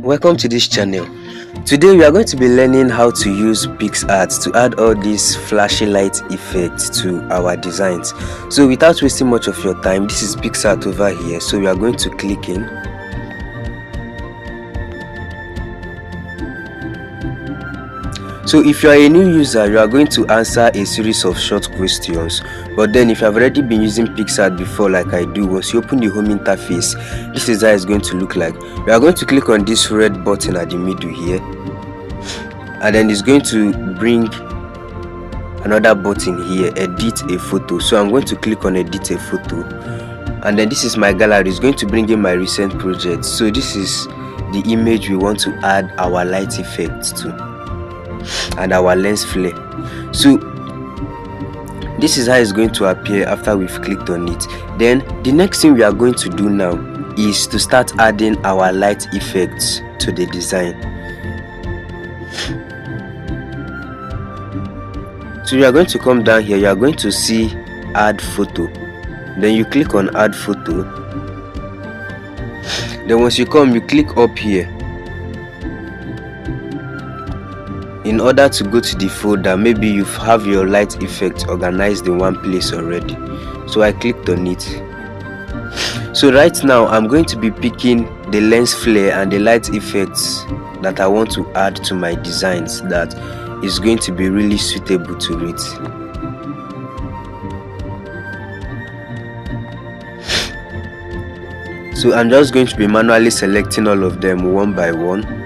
Welcome to this channel. Today we are going to be learning how to use PicsArt to add all these flashy light effects to our designs. So without wasting much of your time, this is PicsArt over here. So we are going to click in. So if you are a new user, you are going to answer a series of short questions. But then if you have already been using PicsArt before like I do, once you open the home interface, this is how it's going to look like. We are going to click on this red button at the middle here. And then it's going to bring another button here, edit a photo. So I'm going to click on edit a photo. And then this is my gallery. It's going to bring in my recent projects. So this is the image we want to add our light effects to, and our lens flare. So this is how it's going to appear after we've clicked on it. Then the next thing we are going to do now is to start adding our light effects to the design. So you are going to come down here, you are going to see add photo. Then you click on add photo. Then once you come, you click up here. In order to go to the folder, maybe you have your light effect organized in one place already. So I clicked on it. So right now I'm going to be picking the lens flare and the light effects that I want to add to my designs that is going to be really suitable to it. So I'm just going to be manually selecting all of them one by one.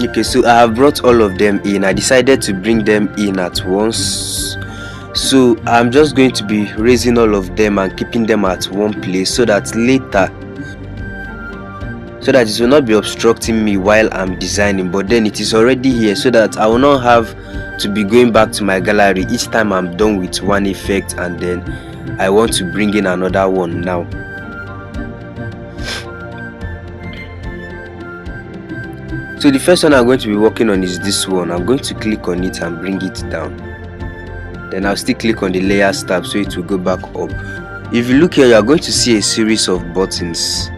Okay, so I have brought all of them in. I decided to bring them in at once. So I'm just going to be raising all of them and keeping them at one place so that later, it will not be obstructing me while I'm designing, but then it is already here so that I will not have to be going back to my gallery each time I'm done with one effect and then I want to bring in another one now. So the first one I'm going to be working on is this one. I'm going to click on it and bring it down. Then I'll still click on the layers tab so it will go back up. If you look here, you are going to see a series of buttons.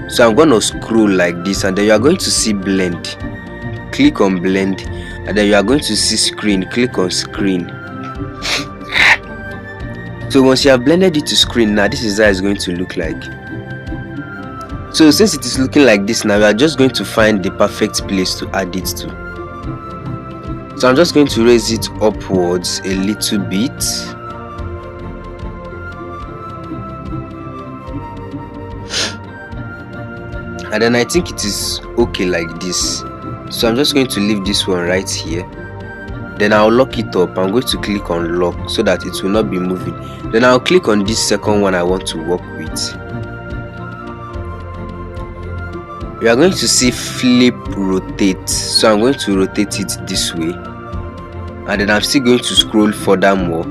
So I'm going to scroll like this and then you are going to see blend. Click on blend and then you are going to see screen. Click on screen. So once you have blended it to screen, now this is how it's going to look like. So since it is looking like this now, we are just going to find the perfect place to add it to. So I'm just going to raise it upwards a little bit. And then I think it is okay like this. So I'm just going to leave this one right here. Then I'll lock it up. I'm going to click on lock so that it will not be moving. Then I'll click on this second one I want to work with. We are going to see flip rotate. So I'm going to rotate it this way. And then I'm still going to scroll further more.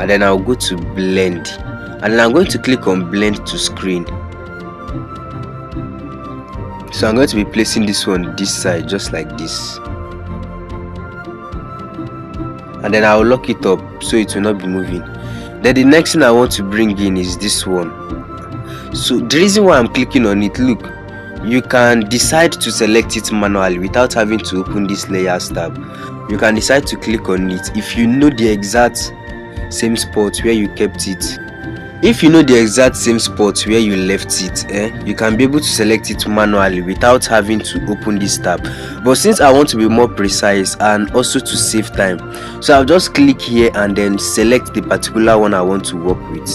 And then I'll go to blend. And then I'm going to click on blend to screen. So I'm going to be placing this one this side just like this. And then I'll lock it up so it will not be moving. Then the next thing I want to bring in is this one. So the reason why I'm clicking on it, look, you can decide to select it manually without having to open this layers tab. You can decide to click on it if you know the exact same spot where you kept it. If you know the exact same spot where you left it, you can be able to select it manually without having to open this tab. But since I want to be more precise and also to save time, so I'll just click here and then select the particular one I want to work with.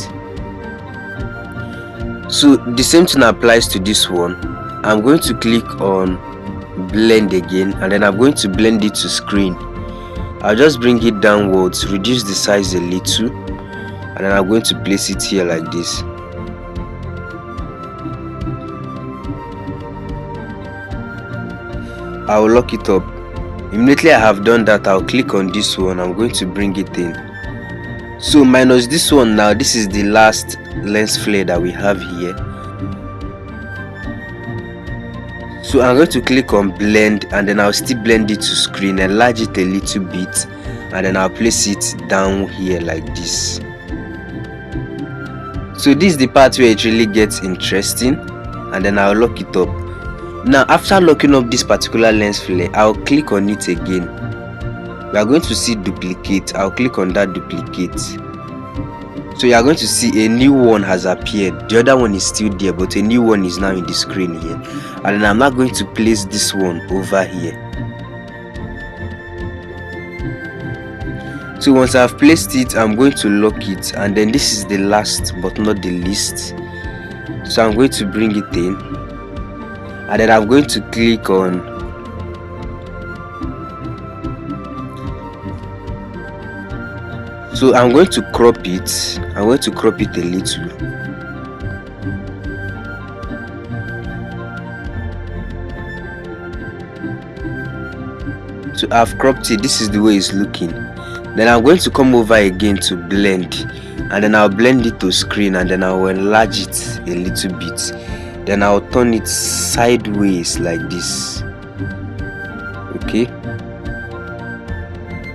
So the same thing applies to this one. I'm going to click on blend again and then I'm going to blend it to screen. I'll just bring it downwards, reduce the size a little, and then I'm going to place it here like this. I will lock it up. Immediately I have done that, I'll click on this one. I'm going to bring it in. So minus this one now, this is the last lens flare that we have here. So I'm going to click on blend, and then I'll still blend it to screen, enlarge it a little bit, and then I'll place it down here like this. So this is the part where it really gets interesting, and then I'll lock it up. Now after locking up this particular lens flare, I'll click on it again. We are going to see duplicate. I'll click on that duplicate. So you are going to see a new one has appeared. The other one is still there, but a new one is now in the screen here. And then I'm now going to place this one over here. So once I've placed it, I'm going to lock it, and then this is the last but not the least. So I'm going to bring it in, and then I'm going to click on so I'm going to crop it. I'm going to crop it a little. So I've cropped it. This is the way it's looking. Then I'm going to come over again to blend, and then I'll blend it to screen, and then I'll enlarge it a little bit. Then I'll turn it sideways like this. Okay,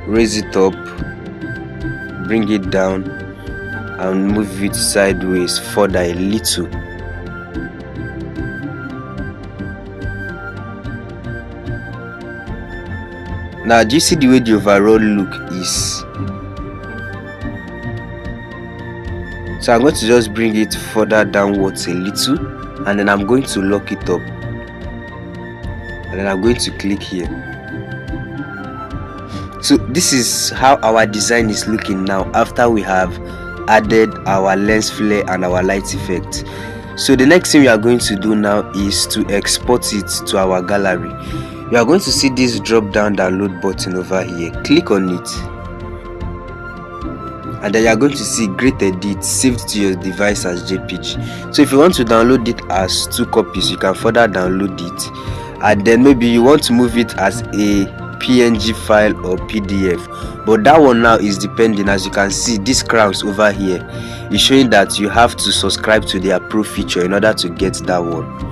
raise it up, bring it down, and move it sideways further a little. Now do you see the way the overall look is? So I'm going to just bring it further downwards a little, and then I'm going to lock it up, and then I'm going to click here. So this is how our design is looking now after we have added our lens flare and our light effect. So the next thing we are going to do now is to export it to our gallery. You are going to see this drop down download button over here. Click on it, and then you are going to see great edit saved to your device as JPG. So if you want to download it as 2 copies, you can further download it, and then maybe you want to move it as a PNG file or PDF, but that one now is depending. As you can see, this crowns over here is showing that you have to subscribe to their pro feature in order to get that one.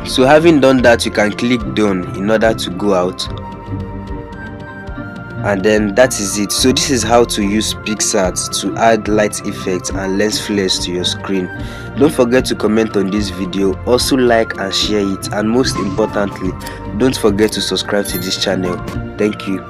So having done that, you can click done in order to go out, and then that is it. So this is how to use PicsArt to add light effects and lens flares to your screen. Don't forget to comment on this video, also like and share it, and most importantly, don't forget to subscribe to this channel. Thank you.